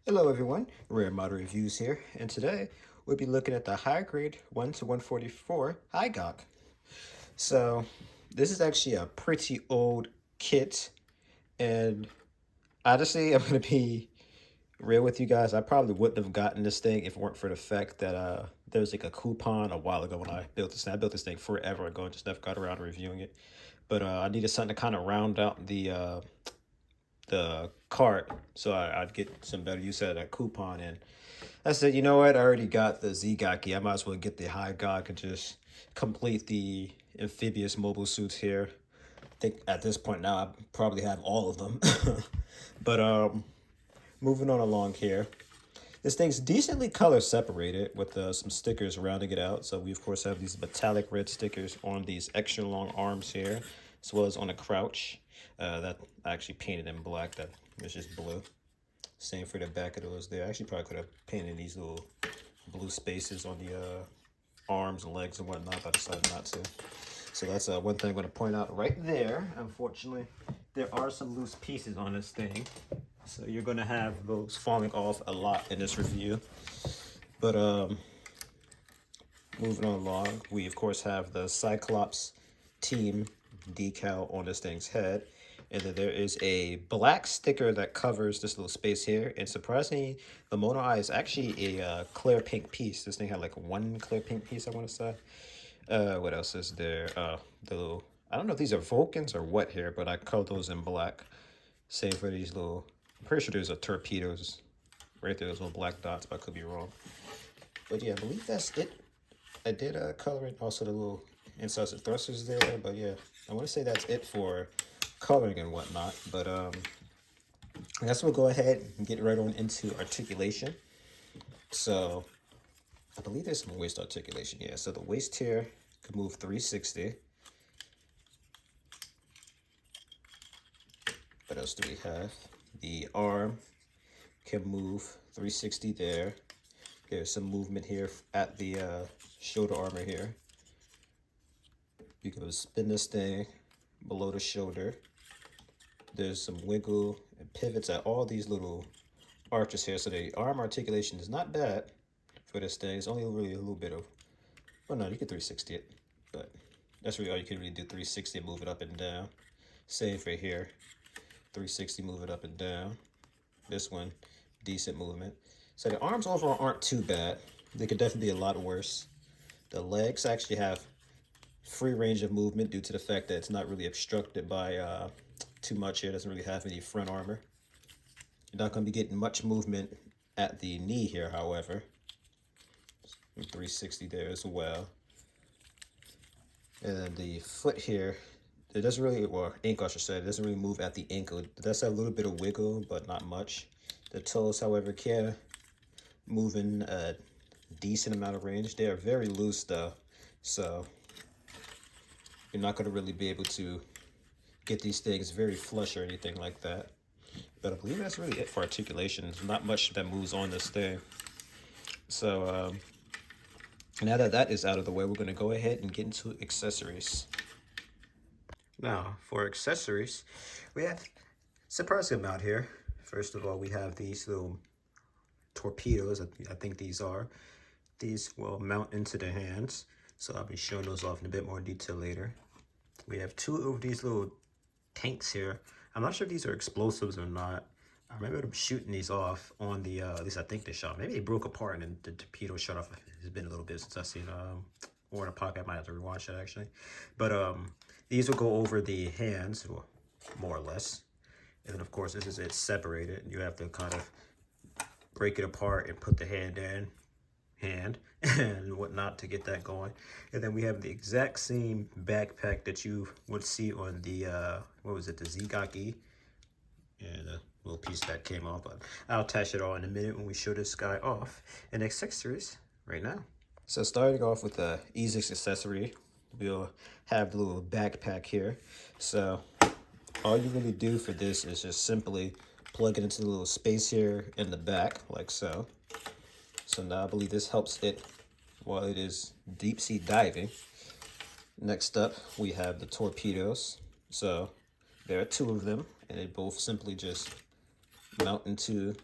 Hello everyone, Rare Model Reviews here, and today we'll be looking at the high grade 1 to 144 Hygogg. So this is actually a pretty old kit, and honestly, I'm going to be real with you guys. I probably wouldn't have gotten this thing if it weren't for the fact that there was like a coupon a while ago when I built this thing. I built this thing forever ago and just never got around to reviewing it. But I needed something to kind of round out the cart so I'd get some better use out of that coupon. And I said, you know what? I already got the Zigaki. I might as well get the Hygogg and just complete the amphibious mobile suits here. I think at this point now I probably have all of them. But moving on along here. This thing's decently color separated with some stickers rounding it out. So we of course have these metallic red stickers on these extra long arms here, as well as on the crouch. That I actually painted in black. That was just blue. Same for the back of those there. I actually probably could have painted these little blue spaces on the arms and legs and whatnot, but I decided not to. So that's one thing I'm going to point out right there. Unfortunately, there are some loose pieces on this thing. So you're going to have those falling off a lot in this review. But moving on along, we of course have the Cyclops team decal on this thing's head. And then there is a black sticker that covers this little space here. And surprisingly, the mono eye is actually a clear pink piece. This thing had like one clear pink piece, I want to say. What else is there? The little, I don't know if these are Vulcans or what here, but I colored those in black. Same for these little, I'm pretty sure there's a torpedoes right there, those little black dots, but I could be wrong. But yeah, I believe that's it. I did color it, also the little insides and thrusters there, but yeah, I want to say that's it for coloring and whatnot. But I guess we'll go ahead and get right on into articulation. So I believe there's some waist articulation. Yeah, so the waist here can move 360. What else do we have? The arm can move 360 there. There's some movement here at the shoulder armor here. You can spin this thing below the shoulder. There's some wiggle and pivots at all these little arches here. So the arm articulation is not bad for this thing. It's only really a little bit of, well, no, you can 360 it, but that's really all you can really do, 360 and move it up and down. Same for here, 360, move it up and down. This one, decent movement. So the arms overall aren't too bad. They could definitely be a lot worse. The legs actually have free range of movement due to the fact that it's not really obstructed by too much here. It doesn't really have any front armor. You're not going to be getting much movement at the knee here, however. 360 there as well. And then the foot here, it doesn't really, or ankle I should say, it doesn't really move at the ankle. It does have a little bit of wiggle, but not much. The toes, however, can move in a decent amount of range. They are very loose though, so you're not going to really be able to get these things very flush or anything like that. But I believe that's really it for articulation. There's not much that moves on this thing. So now that that is out of the way, we're going to go ahead and get into accessories. Now, for accessories, we have a surprising amount here. First of all, we have these little torpedoes, I think these are. These will mount into the hands, so I'll be showing those off in a bit more detail later. We have two of these little tanks here. I'm not sure if these are explosives or not. I remember them shooting these off on the, at least I think they shot. Maybe they broke apart and the torpedo shut off. It's been a little bit since I've seen or in a pocket. I might have to rewatch it actually. But these will go over the hands, well, more or less. And then of course this is it separated. You have to kind of break it apart and put the hand and whatnot to get that going. And then we have the exact same backpack that you would see on the what was it, the Zigaki, and a little piece that came off, but I'll attach it all in a minute when we show this guy off. And accessories right now. So starting off with the easiest accessory, we'll have the little backpack here. So all you really do for this is just simply plug it into the little space here in the back, like so. So now I believe this helps it while it is deep sea diving. Next up, we have the torpedoes. So there are two of them, and they both simply just mount into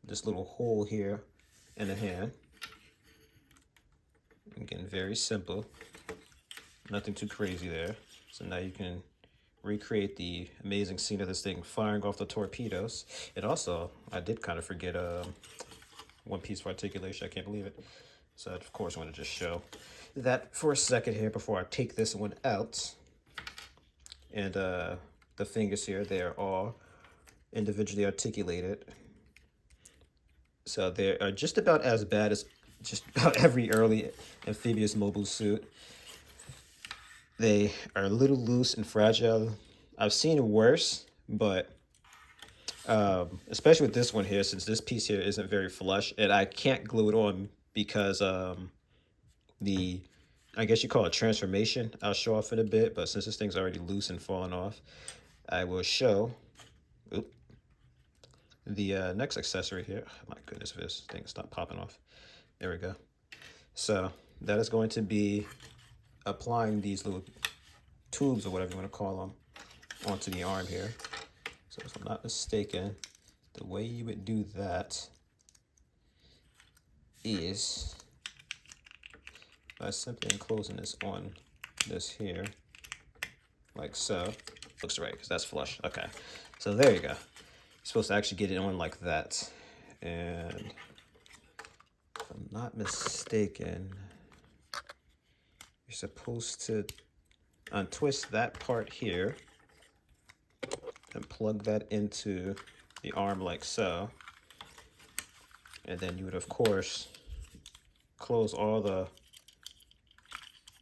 this little hole here in the hand. Again, very simple. Nothing too crazy there. So now you can recreate the amazing scene of this thing firing off the torpedoes. And also, I did kind of forget one piece of articulation. I can't believe it. So of course I want to just show that for a second here before I take this one out. And the fingers here, they are all individually articulated. So they are just about as bad as just about every early amphibious mobile suit. They are a little loose and fragile. I've seen worse, but especially with this one here, since this piece here isn't very flush, and I can't glue it on because the, I guess you call it transformation, I'll show off in a bit, but since this thing's already loose and falling off, I will show the next accessory here. Oh, my goodness, this thing stopped popping off. There we go. So that is going to be applying these little tubes or whatever you want to call them onto the arm here. So if I'm not mistaken, the way you would do that is by simply enclosing this on this here, like so. Looks right, because that's flush. Okay, so there you go. You're supposed to actually get it on like that. And if I'm not mistaken, you're supposed to untwist that part here and plug that into the arm like so. And then you would, of course, close all the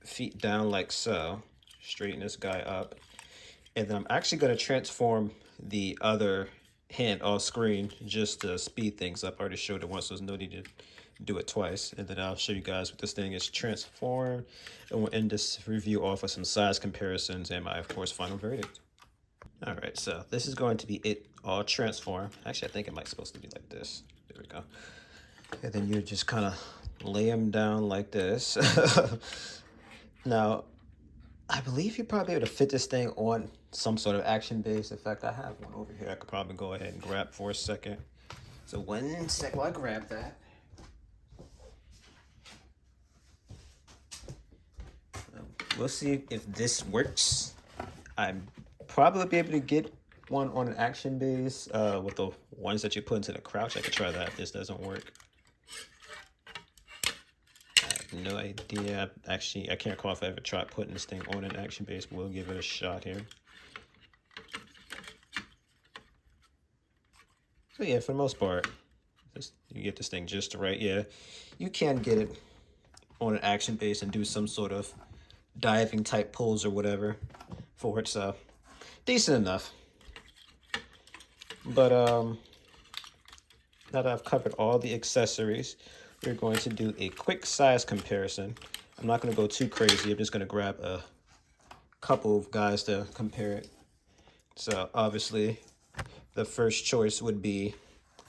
feet down like so. Straighten this guy up. And then I'm actually going to transform the other hand off screen just to speed things up. I already showed it once, so there's no need to do it twice. And then I'll show you guys what this thing is transformed. And we'll end this review off with some size comparisons and my, of course, final verdict. All right, so this is going to be it all transformed. Actually, I think it might supposed to be like this. There we go. And then you just kind of lay them down like this. Now, I believe you'd probably be able to fit this thing on some sort of action base. In fact, I have one over here I could probably go ahead and grab for a second. So 1 sec while I grab that. We'll see if this works. I'm probably be able to get one on an action base with the ones that you put into the crouch. I could try that if this doesn't work. I have no idea. Actually, I can't recall if I ever tried putting this thing on an action base. We'll give it a shot here. So yeah, for the most part, you get this thing just right. Yeah, you can get it on an action base and do some sort of diving type pulls or whatever for it. So decent enough. But now that I've covered all the accessories, we're going to do a quick size comparison. I'm not going to go too crazy. I'm just going to grab a couple of guys to compare it. So obviously, the first choice would be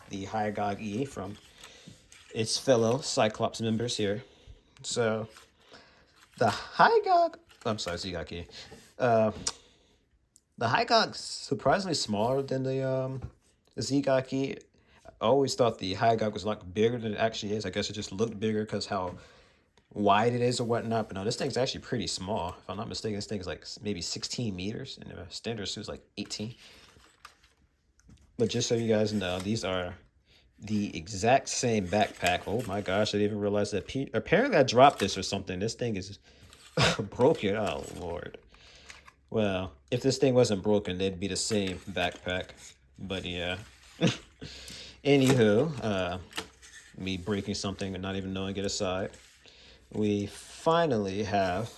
the Hygogg E from its fellow Cyclops members here. So the Hygogg, I'm sorry, Hygogg E. The Hygogg's surprisingly smaller than the Hygogg E. I always thought the Hygogg was a lot bigger than it actually is. I guess it just looked bigger because how wide it is or whatnot. But no, this thing's actually pretty small. If I'm not mistaken, this thing's like maybe 16 meters, and the standard suit's like 18. But just so you guys know, these are the exact same backpack. Oh my gosh, I didn't even realize that. Apparently I dropped this or something. This thing is broken. Oh, Lord. Well, if this thing wasn't broken, they'd be the same backpack. But yeah. Anywho, me breaking something and not even knowing it aside, we finally have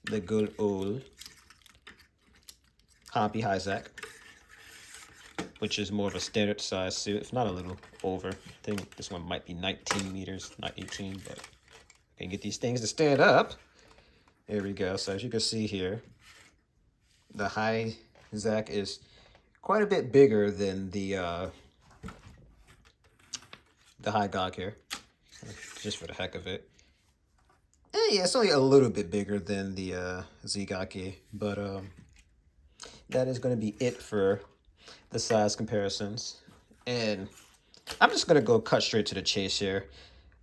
the good old Hygogg, which is more of a standard size suit, if not a little over. I think this one might be 19 meters, not 18, but I can get these things to stand up. There we go. So as you can see here, the Hygogg is quite a bit bigger than the Hygogg here, just for the heck of it. And yeah, it's only a little bit bigger than the Hygogg, but that is going to be it for the size comparisons. And I'm just gonna go cut straight to the chase here.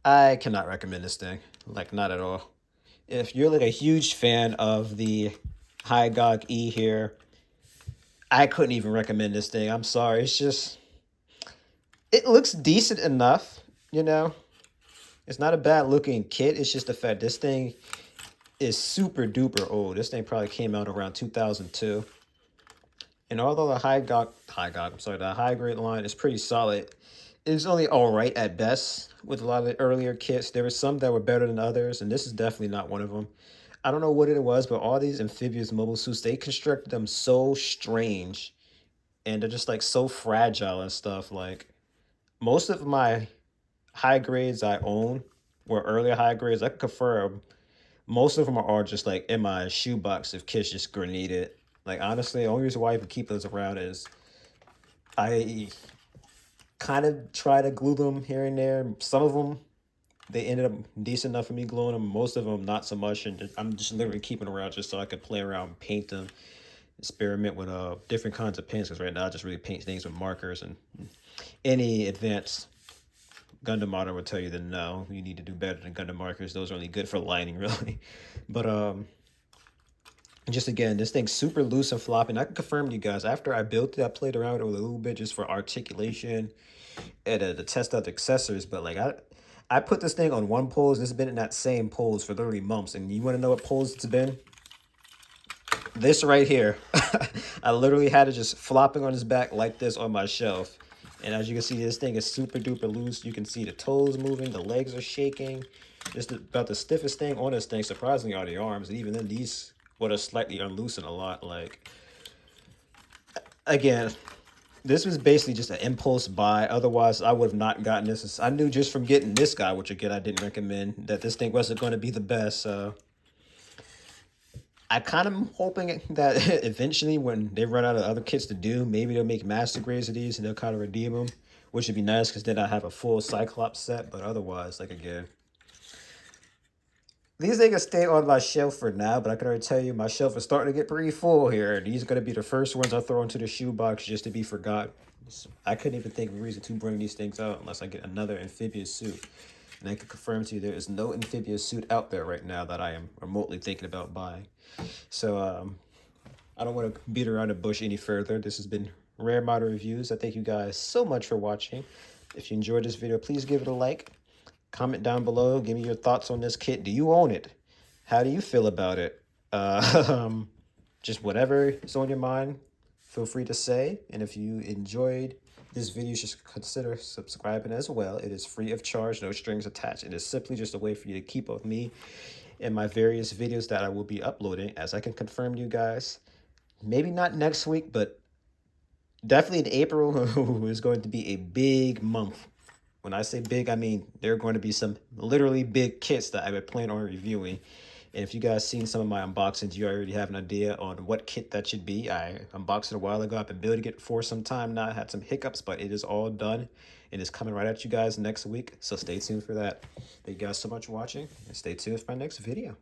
I cannot recommend this thing, like not at all. If you're like a huge fan of the Hygogg E here, I couldn't even recommend this thing. I'm sorry. It's just it looks decent enough, you know. It's not a bad looking kit. It's just the fact this thing is super duper old. This thing probably came out around 2002. And although the the high grade line is pretty solid, it's only all right at best with a lot of the earlier kits. There were some that were better than others, and this is definitely not one of them. I don't know what it was, but all these amphibious mobile suits, they constructed them so strange, and they're just like so fragile and stuff. Like most of my high grades I own were earlier high grades. I can confirm most of them are just like in my shoebox if kids just grenade it. Like honestly, the only reason why I even keep those around is I kind of try to glue them here and there. Some of them they ended up decent enough for me gluing them. Most of them not so much, and I'm just literally keeping them around just so I could play around, paint them, experiment with different kinds of paints. Because right now I just really paint things with markers, and any advanced Gundam modder would tell you that no, you need to do better than Gundam markers. Those are only good for lining, really. But just again, this thing's super loose and floppy. And I can confirm to you guys, after I built it, I played around with it a little bit just for articulation and to test out the accessories. But like I put this thing on one pose. This has been in that same pose for literally months. And you want to know what pose it's been? This right here. I literally had it just flopping on his back like this on my shelf. And as you can see, this thing is super duper loose. You can see the toes moving, the legs are shaking. Just about the stiffest thing on this thing, surprisingly, are the arms. And even then, these would have slightly unloosened a lot. Like, again, this was basically just an impulse buy. Otherwise, I would have not gotten this. I knew just from getting this guy, which again, I didn't recommend, that this thing wasn't going to be the best. I kind of am hoping that eventually, when they run out of other kits to do, maybe they'll make master grades of these and they'll kind of redeem them, which would be nice because then I have a full Cyclops set. But otherwise, like again, these things stay on my shelf for now. But I can already tell you, my shelf is starting to get pretty full here. These are going to be the first ones I throw into the shoebox just to be forgotten. I couldn't even think of a reason to bring these things out unless I get another amphibious suit. And I can confirm to you there is no amphibious suit out there right now that I am remotely thinking about buying. So I don't want to beat around the bush any further. This has been Rare Modder Reviews. I thank you guys so much for watching. If you enjoyed this video, please give it a like. Comment down below. Give me your thoughts on this kit. Do you own it? How do you feel about it? Just whatever is on your mind, feel free to say. And if you enjoyed this video, just consider subscribing as well. It is free of charge, no strings attached. It is simply just a way for you to keep up with me and my various videos that I will be uploading. As I can confirm to you guys, maybe not next week, but definitely in April is going to be a big month. When I say big, I mean there are going to be some literally big kits that I would plan on reviewing. And if you guys seen some of my unboxings, you already have an idea on what kit that should be. I unboxed it a while ago. I've been building it for some time now. I had some hiccups, but it is all done. And it's coming right at you guys next week. So stay tuned for that. Thank you guys so much for watching. And stay tuned for my next video.